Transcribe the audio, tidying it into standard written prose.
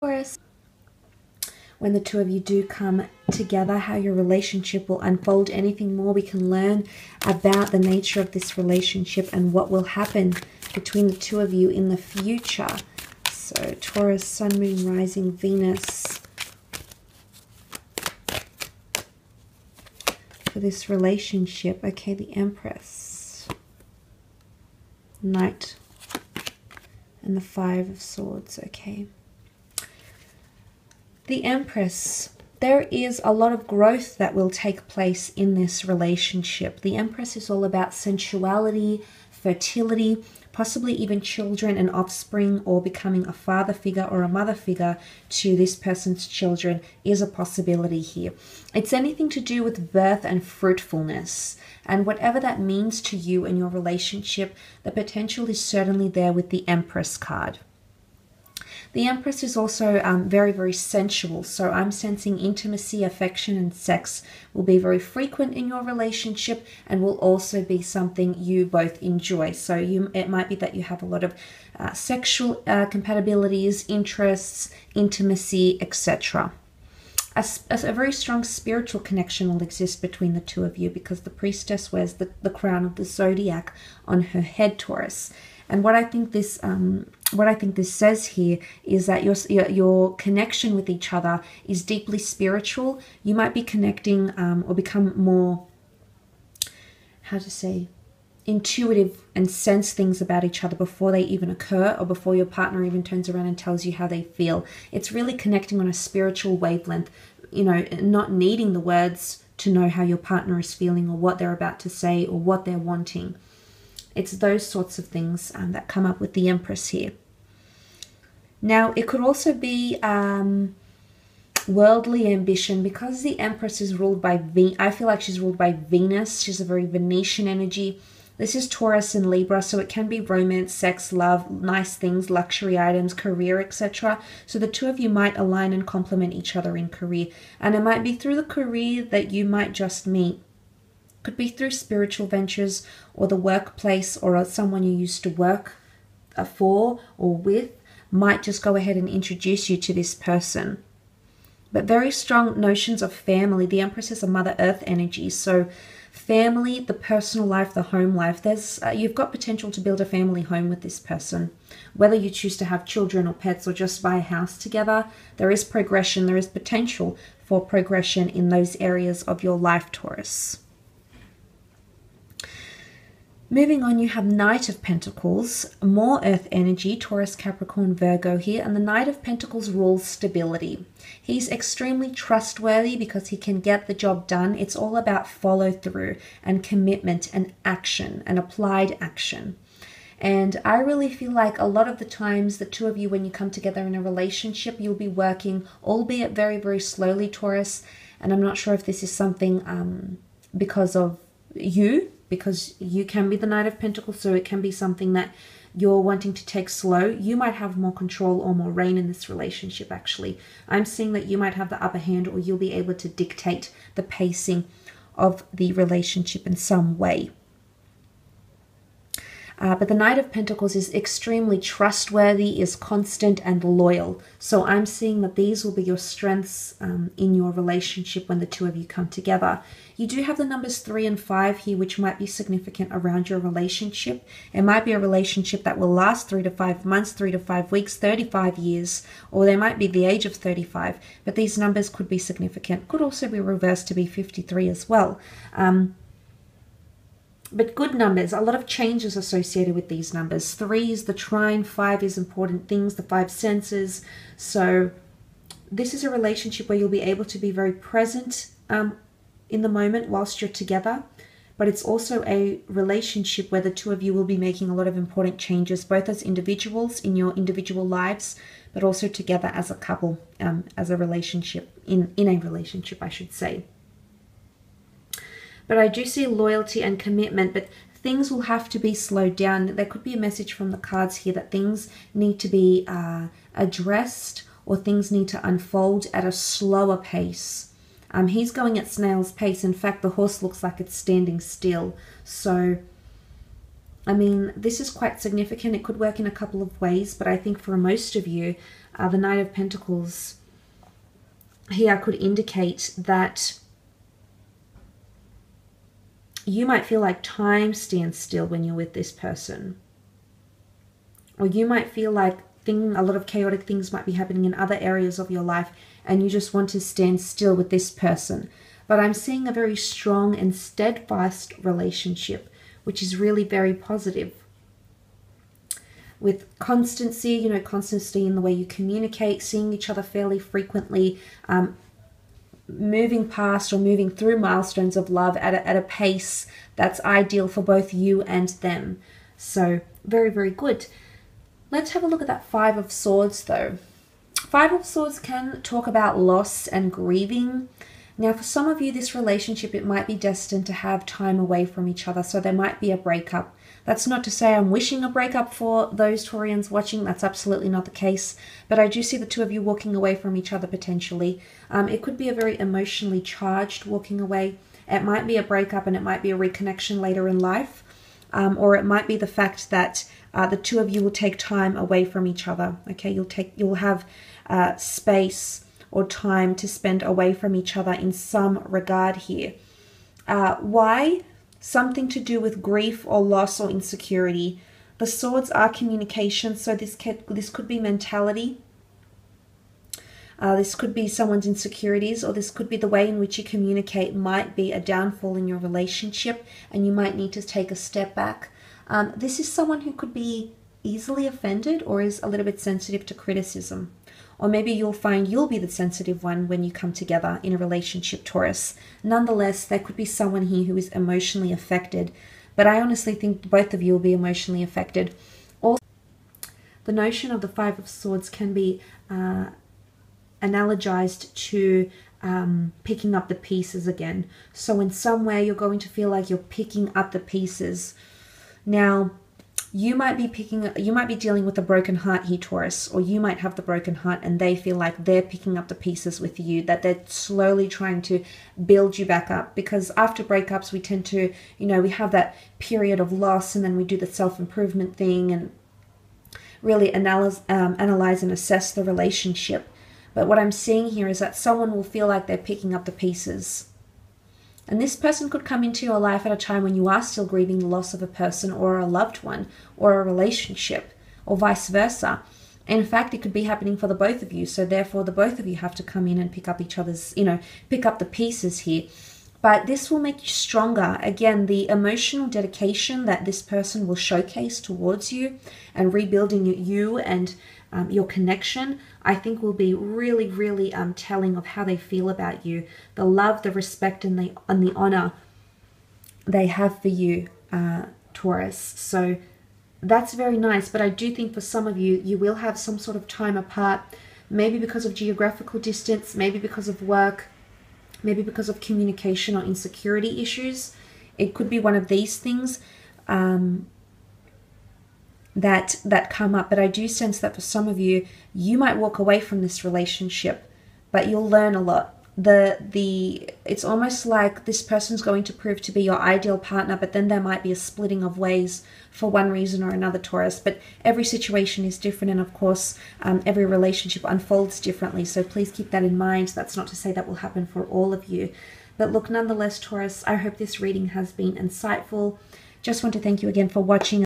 Taurus. When the two of you do come together, how your relationship will unfold. Anything more we can learn about the nature of this relationship and what will happen between the two of you in the future. So Taurus, Sun, Moon, Rising, Venus. For this relationship, okay, the Empress, Knight, and the Five of Swords, okay. The Empress, there is a lot of growth that will take place in this relationship. The Empress is all about sensuality, fertility, possibly even children and offspring, or becoming a father figure or a mother figure to this person's children is a possibility here. It's anything to do with birth and fruitfulness. And whatever that means to you and your relationship, the potential is certainly there with the Empress card. The Empress is also very, very sensual. So I'm sensing intimacy, affection, and sex will be very frequent in your relationship and will also be something you both enjoy. So it might be that you have a lot of sexual compatibilities, interests, intimacy, etc. A very strong spiritual connection will exist between the two of you because the Priestess wears the crown of the zodiac on her head, Taurus. And what I think this says here is that your connection with each other is deeply spiritual. You might be connecting or become more, how to say, intuitive and sense things about each other before they even occur or before your partner even turns around and tells you how they feel. It's really connecting on a spiritual wavelength, you know, not needing the words to know how your partner is feeling or what they're about to say or what they're wanting. It's those sorts of things that come up with the Empress here. Now, it could also be worldly ambition because the Empress is ruled by Venus. I feel like she's ruled by Venus. She's a very Venetian energy. This is Taurus and Libra, so it can be romance, sex, love, nice things, luxury items, career, etc. So the two of you might align and complement each other in career. And it might be through the career that you might just meet. Could be through spiritual ventures or the workplace, or someone you used to work for or with might just go ahead and introduce you to this person. But very strong notions of family. The Empress is a Mother Earth energy, so family, the personal life, the home life. You've got potential to build a family home with this person. Whether you choose to have children or pets or just buy a house together, there is progression. There is potential for progression in those areas of your life, Taurus. Moving on, you have Knight of Pentacles, more earth energy, Taurus, Capricorn, Virgo here, and the Knight of Pentacles rules stability. He's extremely trustworthy because he can get the job done. It's all about follow through and commitment and action and applied action. And I really feel like a lot of the times the two of you, when you come together in a relationship, you'll be working, albeit very, very slowly, Taurus. And I'm not sure if this is something because of you, because you can be the Knight of Pentacles, so it can be something that you're wanting to take slow. You might have more control or more reign in this relationship, actually. I'm seeing that you might have the upper hand, or you'll be able to dictate the pacing of the relationship in some way. But the Knight of Pentacles is extremely trustworthy, is constant and loyal. So I'm seeing that these will be your strengths in your relationship when the two of you come together. You do have the numbers 3 and 5 here, which might be significant around your relationship. It might be a relationship that will last 3 to 5 months, 3 to 5 weeks, 35 years, or they might be the age of 35. But these numbers could be significant. Could also be reversed to be 53 as well. But good numbers, a lot of changes associated with these numbers. 3 is the trine, 5 is important things, the 5 senses. So this is a relationship where you'll be able to be very present in the moment whilst you're together. But it's also a relationship where the two of you will be making a lot of important changes, both as individuals in your individual lives, but also together as a couple, as a relationship, in a relationship, I should say. But I do see loyalty and commitment, but things will have to be slowed down. There could be a message from the cards here that things need to be addressed, or things need to unfold at a slower pace. He's going at snail's pace. In fact, the horse looks like it's standing still. So, I mean, this is quite significant. It could work in a couple of ways, but I think for most of you, The Knight of Pentacles here could indicate that you might feel like time stands still when you're with this person. Or you might feel like a lot of chaotic things might be happening in other areas of your life and you just want to stand still with this person. But I'm seeing a very strong and steadfast relationship, which is really very positive. With constancy, you know, constancy in the way you communicate, seeing each other fairly frequently, moving past or moving through milestones of love at a pace that's ideal for both you and them. So very, very good. Let's have a look at that Five of Swords though. Five of Swords can talk about loss and grieving. Now for some of you, this relationship, it might be destined to have time away from each other. So there might be a breakup. That's not to say I'm wishing a breakup for those Taurians watching. That's absolutely not the case. But I do see the two of you walking away from each other potentially. It could be a very emotionally charged walking away. It might be a breakup and it might be a reconnection later in life. Or it might be the fact that the two of you will take time away from each other. Okay, you'll have space or time to spend away from each other in some regard here. Why? Something to do with grief or loss or insecurity. The swords are communication, so this could be mentality. This could be someone's insecurities, or this could be the way in which you communicate might be a downfall in your relationship and you might need to take a step back. This is someone who could be easily offended or is a little bit sensitive to criticism. Or maybe you'll find you'll be the sensitive one when you come together in a relationship, Taurus. Nonetheless, there could be someone here who is emotionally affected. But I honestly think both of you will be emotionally affected. Also, the notion of the Five of Swords can be analogized to picking up the pieces again. So in some way, you're going to feel like you're picking up the pieces. Now, you might be dealing with a broken heart here, Taurus, or you might have the broken heart and they feel like they're picking up the pieces with you, that they're slowly trying to build you back up. Because after breakups, we tend to, you know, we have that period of loss and then we do the self-improvement thing and really analyze and assess the relationship. But what I'm seeing here is that someone will feel like they're picking up the pieces. And this person could come into your life at a time when you are still grieving the loss of a person or a loved one or a relationship or vice versa. In fact, it could be happening for the both of you. So therefore, the both of you have to come in and pick up each other's, you know, pick up the pieces here. But this will make you stronger. Again, the emotional dedication that this person will showcase towards you and rebuilding you and your connection, I think will be really, really telling of how they feel about you. The love, the respect, and the honor they have for you, Taurus. So that's very nice. But I do think for some of you, you will have some sort of time apart, maybe because of geographical distance, maybe because of work, maybe because of communication or insecurity issues. It could be one of these things that come up. But I do sense that for some of you, you might walk away from this relationship, but you'll learn a lot. It's almost like this person's going to prove to be your ideal partner, but then there might be a splitting of ways for one reason or another, Taurus. But every situation is different, and of course, every relationship unfolds differently. So please keep that in mind. That's not to say that will happen for all of you. But look, nonetheless, Taurus, I hope this reading has been insightful. Just want to thank you again for watching.